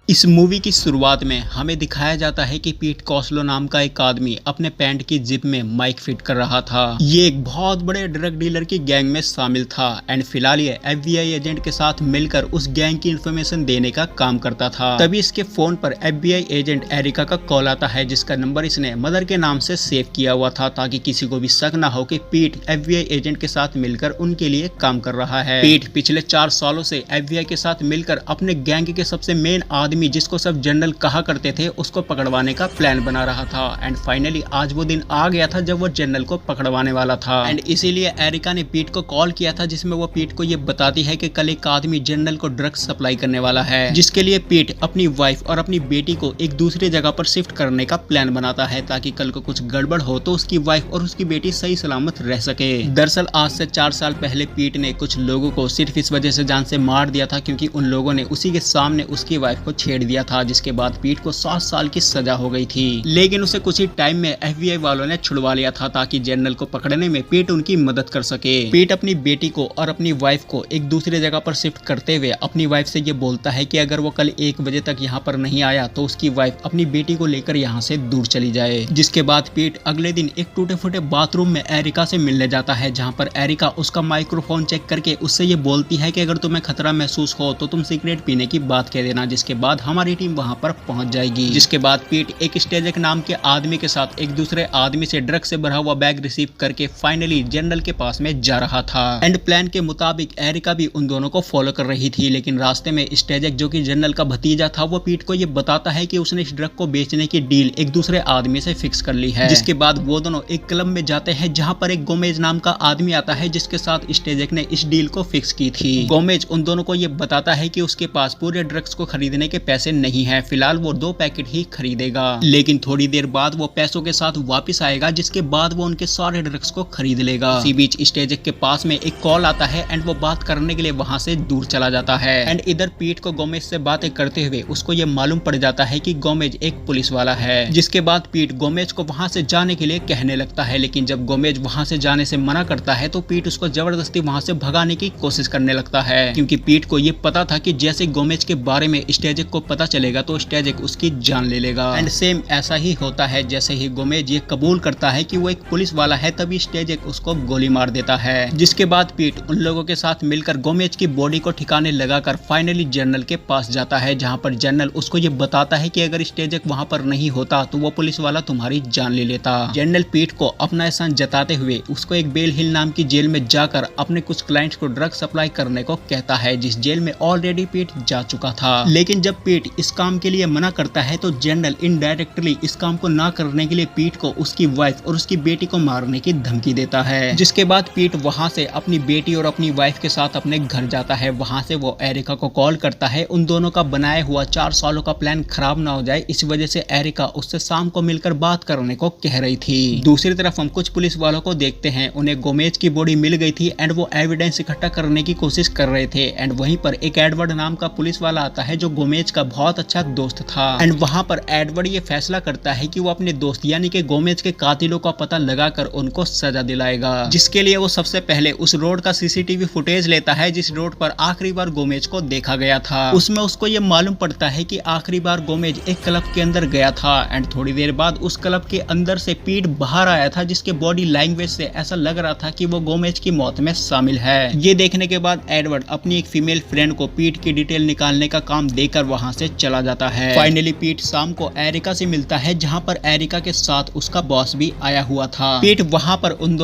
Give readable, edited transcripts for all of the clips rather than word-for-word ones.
इस मूवी की शुरुआत में हमें दिखाया जाता है कि पीट कॉस्लो नाम का एक आदमी अपने पैंट की जिप में माइक फिट कर रहा था। ये एक बहुत बड़े ड्रग डीलर की गैंग में शामिल था एंड फिलहाल ये एफबीआई एजेंट के साथ मिलकर उस गैंग की इंफॉर्मेशन देने का काम करता था। तभी इसके फोन पर एफबीआई एजेंट एरिका का कॉल आता है, जिसका नंबर इसने मदर के नाम से सेव किया हुआ था ताकि किसी को भी शक ना हो कि पीट एफबीआई एजेंट के साथ मिलकर उनके लिए काम कर रहा है। पीट पिछले 4 सालों से एफबीआई के साथ मिलकर अपने गैंग के सबसे मेन आदमी जिसको सब जनरल कहा करते थे उसको पकड़वाने का प्लान बना रहा था। एंड फाइनली आज वो दिन आ गया था जब वो जनरल को पकड़वाने वाला था। एंड इसीलिए एरिका ने पीट को कॉल किया था, जिसमें वो पीट को ये बताती है कि कल एक आदमी जनरल को ड्रग्स सप्लाई करने वाला है, जिसके लिए पीट अपनी वाइफ और अपनी बेटी को एक दूसरी जगह पर शिफ्ट करने का प्लान बनाता है ताकि कल को कुछ गड़बड़ हो तो उसकी वाइफ और उसकी बेटी सही सलामत रह सके। दरअसल आज से 4 साल पहले पीट ने कुछ लोगों को सिर्फ इस वजह से जान से मार दिया था क्योंकि उन लोगों ने उसी के सामने उसकी वाइफ को छेड़ दिया था, जिसके बाद पीट को 7 साल की सजा हो गई थी। लेकिन उसे कुछ ही टाइम में एफबीआई वालों ने छुड़वा लिया था ताकि जनरल को पकड़ने में पीट उनकी मदद कर सके। पीट अपनी बेटी को और अपनी वाइफ को एक दूसरी जगह पर शिफ्ट करते हुए अपनी वाइफ से ये बोलता है कि अगर वो कल 1 बजे तक यहाँ पर नहीं आया तो उसकी वाइफ अपनी बेटी को लेकर यहाँ से दूर चली जाए। जिसके बाद पीट अगले दिन एक टूटे फूटे बाथरूम में एरिका से मिलने जाता है, जहाँ पर एरिका उसका माइक्रोफोन चेक करके उससे ये बोलती है कि अगर तुम्हें खतरा महसूस हो तो तुम सिगरेट पीने की बात कह देना, जिसके बाद हमारी टीम वहां पर पहुंच जाएगी। जिसके बाद पीट एक स्टेजक नाम के आदमी के साथ एक दूसरे आदमी से ड्रग से भरा हुआ बैग रिसीव करके फाइनली जनरल के पास में जा रहा था। एंड प्लान के मुताबिक एरिका भी उन दोनों को फॉलो कर रही थी, लेकिन रास्ते में स्टेजक जो कि जनरल का भतीजा था वो पीट को ये बताता है कि उसने इस ड्रग को बेचने की डील एक दूसरे आदमी से फिक्स कर ली है। जिसके बाद वो दोनों एक क्लब में जाते हैं जहाँ पर एक गोमेज नाम का आदमी आता है जिसके साथ स्टेजक ने इस डील को फिक्स की थी। गोमेज उन दोनों को ये बताता है कि उसके पास पूरे ड्रग्स को खरीदने के पैसे नहीं है, फिलहाल वो 2 पैकेट ही खरीदेगा, लेकिन थोड़ी देर बाद वो पैसों के साथ वापस आएगा, जिसके बाद वो उनके सारे ड्रग्स को खरीद लेगा। इसी बीच स्टेजक के पास में एक कॉल आता है एंड वो बात करने के लिए वहां से दूर चला जाता है। एंड इधर पीट को गोमेज से बातें करते हुए उसको ये मालूम पड़ जाता है कि गोमेज एक पुलिस वाला है। जिसके बाद पीट गोमेज को वहां से जाने के लिए कहने लगता है, लेकिन जब गोमेज वहां से जाने से मना करता है तो पीट उसको जबरदस्ती वहां से भगाने की कोशिश करने लगता है, क्योंकि पीट को ये पता था कि जैसे गोमेज के बारे में स्टेजक को पता चलेगा तो स्टेजक उसकी जान ले लेगा। एंड सेम ऐसा ही होता है, जैसे ही गोमेज ये कबूल करता है कि वो एक पुलिस वाला है तभी स्टेजक उसको गोली मार देता है। जिसके बाद पीट उन लोगों के साथ मिलकर गोमेज की बॉडी को ठिकाने लगाकर फाइनली जनरल के पास जाता है, जहां पर जनरल उसको ये बताता है कि अगर स्टेजक वहां पर नहीं होता तो वो पुलिस वाला तुम्हारी जान ले लेता। जनरल पीट को अपना एहसान जताते हुए उसको एक बेल हिल नाम की जेल में जाकर अपने कुछ क्लाइंट्स को ड्रग सप्लाई करने को कहता है, जिस जेल में ऑलरेडी पीट जा चुका था। लेकिन जब पीट इस काम के लिए मना करता है तो जनरल इनडायरेक्टली इस काम को ना करने के लिए पीट को उसकी वाइफ और उसकी बेटी को मारने की धमकी देता है। जिसके बाद पीट वहां से अपनी बेटी और अपनी वाइफ के साथ अपने घर जाता है। वहां से वो एरिका को कॉल करता है, उन दोनों का बनाया हुआ 4 सालों का प्लान खराब ना हो जाए, इस वजह से एरिका उससे शाम को मिलकर बात करने को कह रही थी। दूसरी तरफ हम कुछ पुलिस वालों को देखते हैं, उन्हें गोमेज की बॉडी मिल गई थी एंड वो एविडेंस इकट्ठा करने की कोशिश कर रहे थे। एंड वहीं पर एक एडवर्ड नाम का पुलिस वाला आता है जो गोमेज का बहुत अच्छा दोस्त था। एंड वहां पर एडवर्ड ये फैसला करता है कि वो अपने दोस्त यानी कि गोमेज के कातिलों का पता लगाकर उनको सजा दिलाएगा, जिसके लिए वो सबसे पहले उस रोड का सीसीटीवी फुटेज लेता है जिस रोड पर आखिरी बार गोमेज को देखा गया था। उसमें उसको ये मालूम पड़ता है कि आखिरी बार गोमेज एक क्लब के अंदर गया था एंड थोड़ी देर बाद उस क्लब के अंदर से पीट बाहर आया था, जिसके बॉडी लैंग्वेज से ऐसा लग रहा था कि वो गोमेज की मौत में शामिल है। ये देखने के बाद एडवर्ड अपनी एक फीमेल फ्रेंड को पीट की डिटेल निकालने का काम देकर वहां से चला जाता है। फाइनली पीट शाम को एरिका से मिलता है, जहां पर एरिका के साथ उसका बॉस भी आया हुआ था। पीट वहां पर उन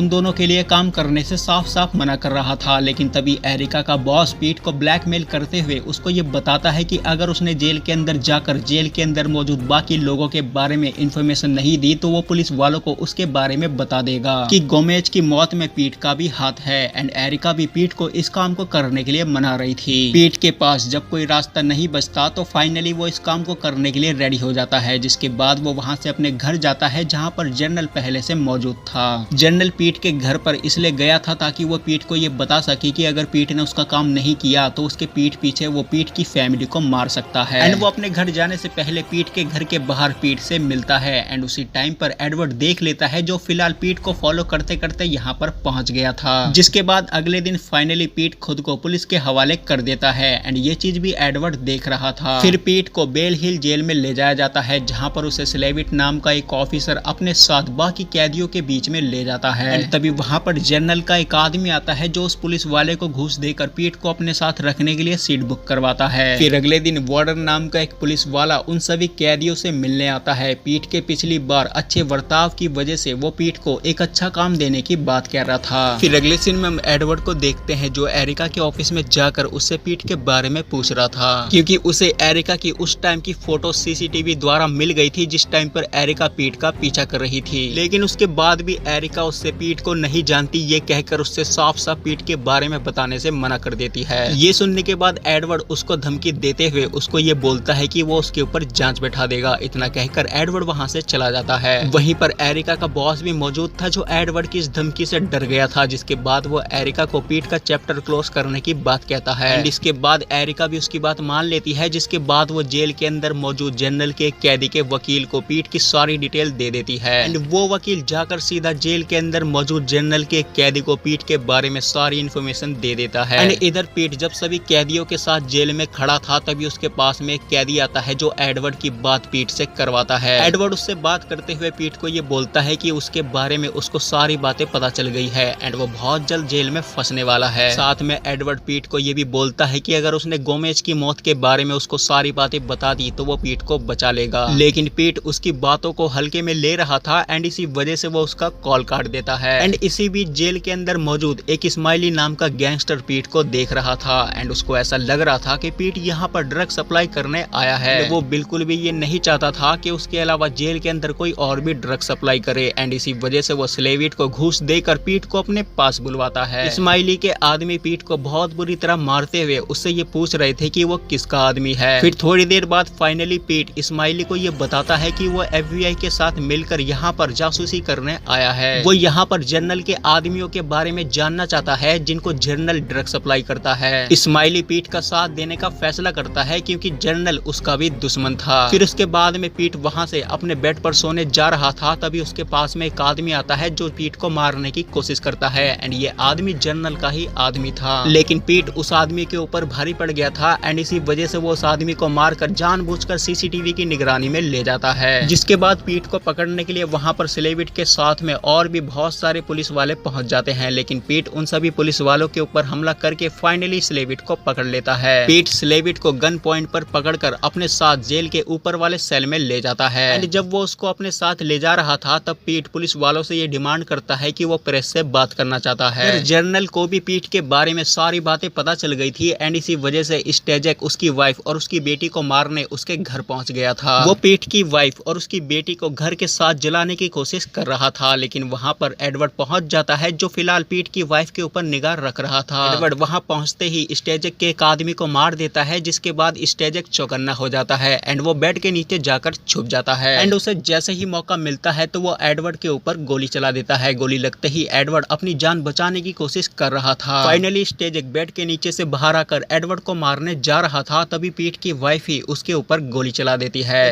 दोनों के लिए काम करने से साफ साफ मना कर रहा था, लेकिन तभी एरिका का बॉस पीट को ब्लैकमेल करते हुए उसको ये बताता है कि अगर उसने जेल के अंदर जाकर जेल के अंदर मौजूद बाकी लोगों के बारे में इंफॉर्मेशन नहीं दी तो वो पुलिस वालों को उसके बारे में बता देगा कि गोमेज की मौत में पीट का भी हाथ है। एंड एरिका भी पीट को इस काम को करने के लिए मना रही थी। पीट के पास जब कोई रास्ता नहीं बचता तो फाइनली वो इस काम को करने के लिए रेडी हो जाता है, जिसके बाद वो वहां से अपने घर जाता है जहां पर जनरल पहले से मौजूद था। जनरल पीट के घर पर इसलिए गया था ताकि वो पीट को ये बता सके कि अगर पीट ने उसका काम नहीं किया तो उसके पीठ पीछे वो पीट की फैमिली को मार सकता है। एंड वो अपने घर जाने से पहले पीट के घर के बाहर पीट से मिलता है एंड उसी टाइम पर एडवर्ड देख लेता है जो फिलहाल पीट को फॉलो करते करते यहाँ पर पहुंच गया था। जिसके बाद अगले दिन फाइनली पीट खुद को पुलिस के हवाले कर देता है एंड ये चीज भी एडवर्ड देख देख रहा था। फिर पीट को बेल हिल जेल में ले जाया जाता है, जहाँ पर उसे स्लेविट नाम का एक ऑफिसर अपने साथ बाकी कैदियों के बीच में ले जाता है। तभी वहाँ पर जनरल का एक आदमी आता है जो उस पुलिस वाले को घूस देकर पीट को अपने साथ रखने के लिए सीट बुक करवाता है। फिर अगले दिन वार्डन नाम का एक पुलिस वाला उन सभी कैदियों से मिलने आता है। पीट के पिछली बार अच्छे बर्ताव की वजह से वो पीट को एक अच्छा काम देने की बात कह रहा था। फिर अगले सीन में हम एडवर्ड को देखते हैं जो एरिका के ऑफिस में जाकर उससे पीट के बारे में पूछ रहा था, क्योंकि उसे एरिका की उस टाइम की फोटो सीसीटीवी द्वारा मिल गई थी जिस टाइम पर एरिका पीट का पीछा कर रही थी। लेकिन उसके बाद भी एरिका उससे पीट को नहीं जानती ये कहकर उससे साफ साफ पीट के बारे में बताने से मना कर देती है। ये सुनने के बाद एडवर्ड उसको धमकी देते हुए उसको ये बोलता है कि वो उसके ऊपर जांच बैठा देगा। इतना कहकर एडवर्ड वहां से चला जाता है। वहीं पर एरिका का बॉस भी मौजूद था जो एडवर्ड की इस धमकी से डर गया था, जिसके बाद वो एरिका को पीट का चैप्टर क्लोज करने की बात कहता है। इसके बाद एरिका भी उसकी बात मान लेती है, जिसके बाद वो जेल के अंदर मौजूद जनरल के कैदी के वकील को पीट की सारी डिटेल दे देती है। एंड वो वकील जाकर सीधा जेल के अंदर मौजूद जनरल के कैदी को पीट के बारे में सारी इन्फॉर्मेशन दे देता है। एंड इधर पीट जब सभी कैदियों के साथ जेल में खड़ा था तभी उसके पास में एक कैदी आता है जो एडवर्ड की बात पीट से करवाता है। एडवर्ड उससे बात करते हुए पीट को ये बोलता है कि उसके बारे में उसको सारी बातें पता चल गई है एंड वो बहुत जल्द जेल में फंसने वाला है। साथ में एडवर्ड पीट को ये भी बोलता है कि अगर उसने गोमेज की मौत के बारे में उसको सारी बातें बता दी तो वो पीट को बचा लेगा। लेकिन पीट उसकी बातों को हल्के में ले रहा था एंड इसी वजह से वो उसका कॉल काट देता है। एंड इसी बीच जेल के अंदर मौजूद एक स्माइली नाम का गैंगस्टर पीट को देख रहा था एंड उसको ऐसा लग रहा था कि पीट यहाँ पर ड्रग सप्लाई करने आया है। वो बिल्कुल भी ये नहीं चाहता था कि उसके अलावा जेल के अंदर कोई और भी ड्रग सप्लाई करे एंड इसी वजह से वो स्लेविट को घूस देकर पीट को अपने पास बुलवाता है। स्माइली के आदमी पीट को बहुत बुरी तरह मारते हुए उससे ये पूछ रहे थे कि वो किसका आदमी है। फिर थोड़ी देर बाद फाइनली पीट स्माइली को ये बताता है कि वो FBI के साथ मिलकर यहाँ पर जासूसी करने आया है। वो यहाँ पर जनरल के आदमियों के बारे में जानना चाहता है जिनको जनरल ड्रग सप्लाई करता है। स्माइली पीट का साथ देने का फैसला करता है क्योंकि जनरल उसका भी दुश्मन था। फिर उसके बाद में पीट वहाँ से अपने बेड पर सोने जा रहा था तभी उसके पास में एक आदमी आता है जो पीट को मारने की कोशिश करता है एंड ये आदमी जनरल का ही आदमी था। लेकिन पीट उस आदमी के ऊपर भारी पड़ गया था एंड इसी वजह से वो उस आदमी को मारकर जानबूझकर सीसीटीवी की निगरानी में ले जाता है। जिसके बाद पीट को पकड़ने के लिए वहाँ पर स्लेविट के साथ में और भी बहुत सारे पुलिस वाले पहुंच जाते हैं, लेकिन पीट उन सभी पुलिस वालों के ऊपर हमला करके फाइनली स्लेविट को पकड़ लेता है। पीट स्लेविट को गन पॉइंट पर पकड़कर अपने साथ जेल के ऊपर वाले सेल में ले जाता है एंड जब वो उसको अपने साथ ले जा रहा था तब पीट पुलिस वालों से ये डिमांड करता है कि वो प्रेस से बात करना चाहता है। जनरल को भी पीट के बारे में सारी बातें पता चल गई थी एंड इसी वजह से स्टेजेक उसकी वाइफ और उसकी बेटी को मारने उसके घर पहुंच गया था। वो पीट की वाइफ और उसकी बेटी को घर के साथ जलाने की कोशिश कर रहा था, लेकिन वहाँ पर एडवर्ड पहुंच जाता है जो फिलहाल पीट की वाइफ के ऊपर निगाह रख रहा था। एडवर्ड वहाँ पहुँचते ही स्टेजेक के एक आदमी को मार देता है, जिसके बाद स्टेजेक चौकन्ना हो जाता है एंड वो बेड के नीचे जाकर छुप जाता है एंड उसे जैसे ही मौका मिलता है तो वो एडवर्ड के ऊपर गोली चला देता है। गोली लगते ही एडवर्ड अपनी जान बचाने की कोशिश कर रहा था। फाइनली स्टेजेक बेड के नीचे से बाहर आकर एडवर्ड को मारने जा रहा था तभी पीट की वाइफ ही उसके ऊपर गोली चला देती है।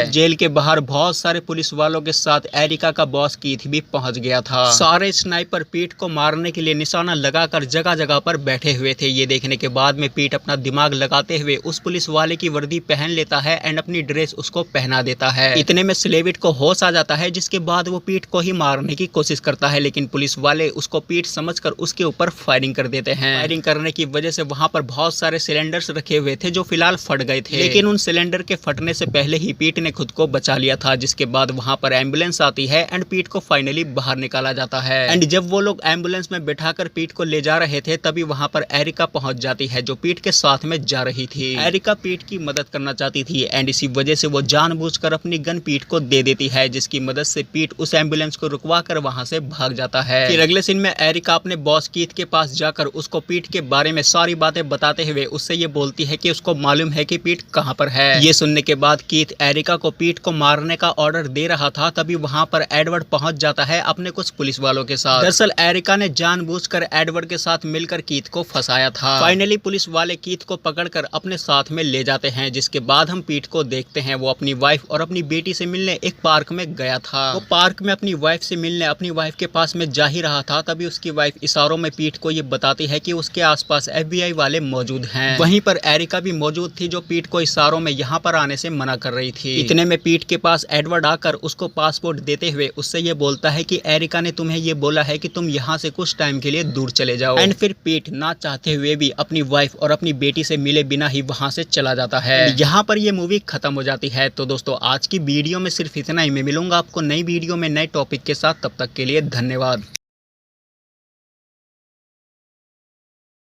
जेल के बाहर बहुत सारे पुलिस वालों के साथ एरिका का बॉस कीथ भी पहुंच गया था। सारे स्नाइपर पीट को मारने के लिए निशाना लगाकर जगह जगह पर बैठे हुए थे। ये देखने के बाद में पीट अपना दिमाग लगाते हुए उस पुलिस वाले की वर्दी पहन लेता है एंड अपनी ड्रेस उसको पहना देता है। इतने में स्लेविट को होश आ जाता है, जिसके बाद वो पीट को ही मारने की कोशिश करता है, लेकिन पुलिस वाले उसको पीट समझकर उसके ऊपर फायरिंग कर देते हैं। फायरिंग करने की वजह से वहाँ पर बहुत सारे सिलेंडर्स रखे हुए थे जो फिलहाल फट गए थे, लेकिन उन सिलेंडर के फटने से पहले ही पीट ने खुद को बचा लिया था। जिसके बाद वहां पर एम्बुलेंस आती है एंड पीट को फाइनली बाहर निकाला जाता है एंड जब वो लोग एम्बुलेंस में बैठाकर पीट को ले जा रहे थे तभी वहां पर एरिका पहुंच जाती है जो पीट के साथ में जा रही थी। एरिका पीट की मदद करना चाहती थी एंड इसी वजह से वो जानबूझकर अपनी गन पीट को दे देती है, जिसकी मदद से पीट उस एम्बुलेंस को रुकवा कर वहां से भाग जाता है। फिर अगले सीन में एरिका अपने बॉस कीथ के पास जाकर उसको पीट के बारे में सारी बातें बताते हुए उससे ये बोलती है कि उसको मालूम है कि पीट कहां पर है। ये सुनने के बाद कीथ एरिका को पीट को मारने का ऑर्डर दे रहा था तभी वहां पर एडवर्ड पहुंच जाता है अपने कुछ पुलिस वालों के साथ। दरअसल एरिका ने जानबूझकर एडवर्ड के साथ मिलकर कीथ को फंसाया था। फाइनली पुलिस वाले कीथ को पकड़कर अपने साथ में ले जाते हैं, जिसके बाद हम पीट को देखते हैं वो अपनी वाइफ और अपनी बेटी से मिलने एक पार्क में गया था। वो पार्क में अपनी वाइफ से मिलने अपनी वाइफ के पास में जा ही रहा था तभी उसकी वाइफ इशारों में पीट को ये बताती है कि उसके आसपास FBI वाले मौजूद हैं। वहीं पर एरिका भी मौजूद थी जो पीट को इशारों में यहाँ पर आने से मना कर रही थी। इतने में पीट के पास एडवर्ड आकर उसको पासपोर्ट देते हुए उससे ये बोलता है कि एरिका ने तुम्हें ये बोला है कि तुम यहाँ से कुछ टाइम के लिए दूर चले जाओ। एंड फिर पीट ना चाहते हुए भी अपनी वाइफ और अपनी बेटी से मिले बिना ही वहां से चला जाता है। यहाँ पर ये मूवी खत्म हो जाती है। तो दोस्तों आज की वीडियो में सिर्फ इतना ही। मैं मिलूंगा आपको नई वीडियो में नए टॉपिक के साथ, तब तक के लिए धन्यवाद।